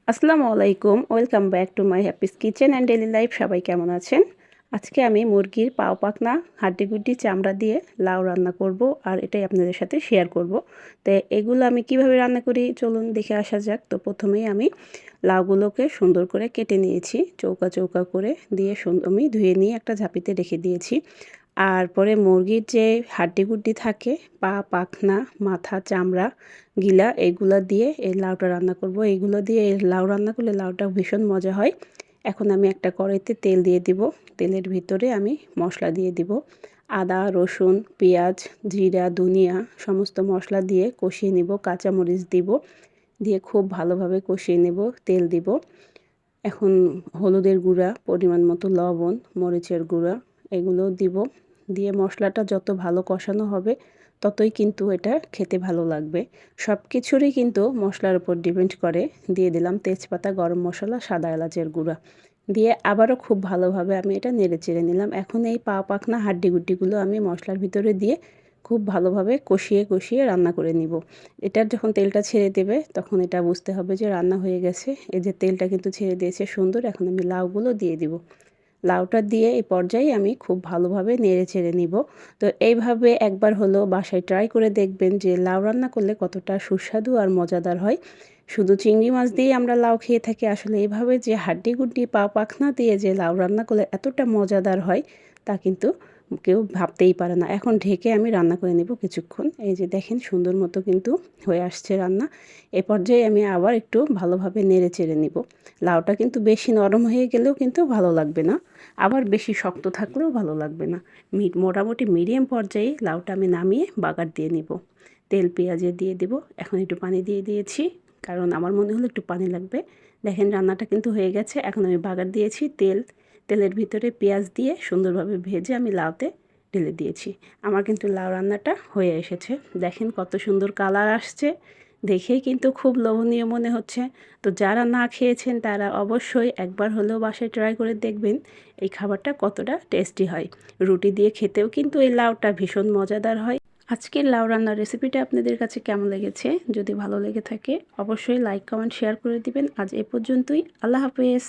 আসসালামু আলাইকুম, welcome back to my Happy's kitchen and daily life. সবাই কেমন আছেন? আজকে আমি মুরগির পাও পাখনা হাড্ডিগুড্ডি চামড়া দিয়ে লাউ রান্না করব, আর এটাই আপনাদের সাথে শেয়ার করব। তো এগুলো আমি কিভাবে রান্না করি চলুন দেখে আসা যাক। তো প্রথমেই আমি লাউগুলোকে সুন্দর করে কেটে নিয়েছি, চৌকা চৌকা করে দিয়ে আমি ধুয়ে নিয়ে একটা ঝাঁপিতে রেখে দিয়েছি। আর পরে মুরগির যে হাড্ডিগুড্ডি থাকে, পা, পাখনা, মাথা, চামড়া, গিলা, এগুলো দিয়ে এই লাউটা রান্না করব। এইগুলো দিয়ে এই লাউ রান্না করলে লাউটা ভীষণ মজা হয়। এখন আমি একটা কড়াইতে তেল দিয়ে দিব। তেলের ভিতরে আমি মশলা দিয়ে দিব। আদা, রসুন, পেঁয়াজ, জিরা, ধনিয়া সমস্ত মশলা দিয়ে কষিয়ে নিব। কাঁচামরিচ দিব, দিয়ে খুব ভালোভাবে কষিয়ে নেব। তেল দিব। এখন হলুদের গুঁড়া, পরিমাণ মতো লবণ, মরিচের গুঁড়া এগুলো দিব। দিয়ে মশলাটা যত ভালো কষানো হবে ততই কিন্তু এটা খেতে ভালো লাগবে। সব কিছুরই কিন্তু মশলার উপর ডিপেন্ড করে। দিয়ে দিলাম তেজপাতা, গরম মশলা, সাদা এলাচের গুঁড়া দিয়ে আবারও খুব ভালোভাবে আমি এটা নেড়ে চেড়ে নিলাম। এখন এই পা পাখনা হাড্ডিগুড্ডিগুলো আমি মশলার ভিতরে দিয়ে খুব ভালোভাবে কষিয়ে কষিয়ে রান্না করে নিব। এটার যখন তেলটা ছেড়ে দেবে তখন এটা বুঝতে হবে যে রান্না হয়ে গেছে। এই যে তেলটা কিন্তু ছেড়ে দিয়েছে সুন্দর। এখন আমি লাউগুলো দিয়ে দিব। লাউটা দিয়ে এই পর্যায়ে আমি খুব ভালোভাবে নেড়ে চেড়ে নিব। তো এইভাবে একবার হলো বাসায় ট্রাই করে দেখবেন যে লাউ রান্না করলে কতটা সুস্বাদু আর মজাদার হয়। শুধু চিংড়ি মাছ দিয়েই আমরা লাউ খেয়ে থাকি, আসলে এইভাবে যে হাড্ডিগুড্ডি পা পাখনা দিয়ে যে লাউ রান্না করলে এতটা মজাদার হয় তা কিন্তু কেউ ভাবতেই পারে না। এখন ঢেকে আমি রান্না করে নেব কিছুক্ষণ। এই যে দেখেন সুন্দর মতো কিন্তু হয়ে আসছে রান্না। এ পর্যায়ে আমি আবার একটু ভালোভাবে নেড়ে চেড়ে নিব। লাউটা কিন্তু বেশি নরম হয়ে গেলেও কিন্তু ভালো লাগবে না, আবার বেশি শক্ত থাকলেও ভালো লাগবে না। মোটামুটি মিডিয়াম পর্যায়ে লাউটা আমি নামিয়ে বাগার দিয়ে নিব। তেল পেঁয়াজে দিয়ে দেব। এখন একটু পানি দিয়ে দিয়েছি, কারণ আমার মনে হলো একটু পানি লাগবে। দেখেন রান্নাটা কিন্তু হয়ে গেছে। এখন আমি বাগার দিয়েছি। তেলের ভিতরে পেঁয়াজ দিয়ে সুন্দরভাবে ভেজে আমি লাউতে ঢেলে দিয়েছি। আমার কিন্তু লাউ রান্নাটা হয়ে এসেছে। দেখেন কত সুন্দর কালার আসছে, দেখেই কিন্তু খুব লোভনীয় মনে হচ্ছে। তো যারা না খেয়েছেন তারা অবশ্যই একবার হলেও বাসায় ট্রাই করে দেখবেন এই খাবারটা কতটা টেস্টি হয়। রুটি দিয়ে খেতেও কিন্তু এই লাউটা ভীষণ মজাদার হয়। আজকের লাউ রান্নার রেসিপিটা আপনাদের কাছে কেমন লেগেছে? যদি ভালো লেগে থাকে অবশ্যই লাইক, কমেন্ট, শেয়ার করে দিবেন। আজ এ পর্যন্তই। আল্লাহ হাফেজ।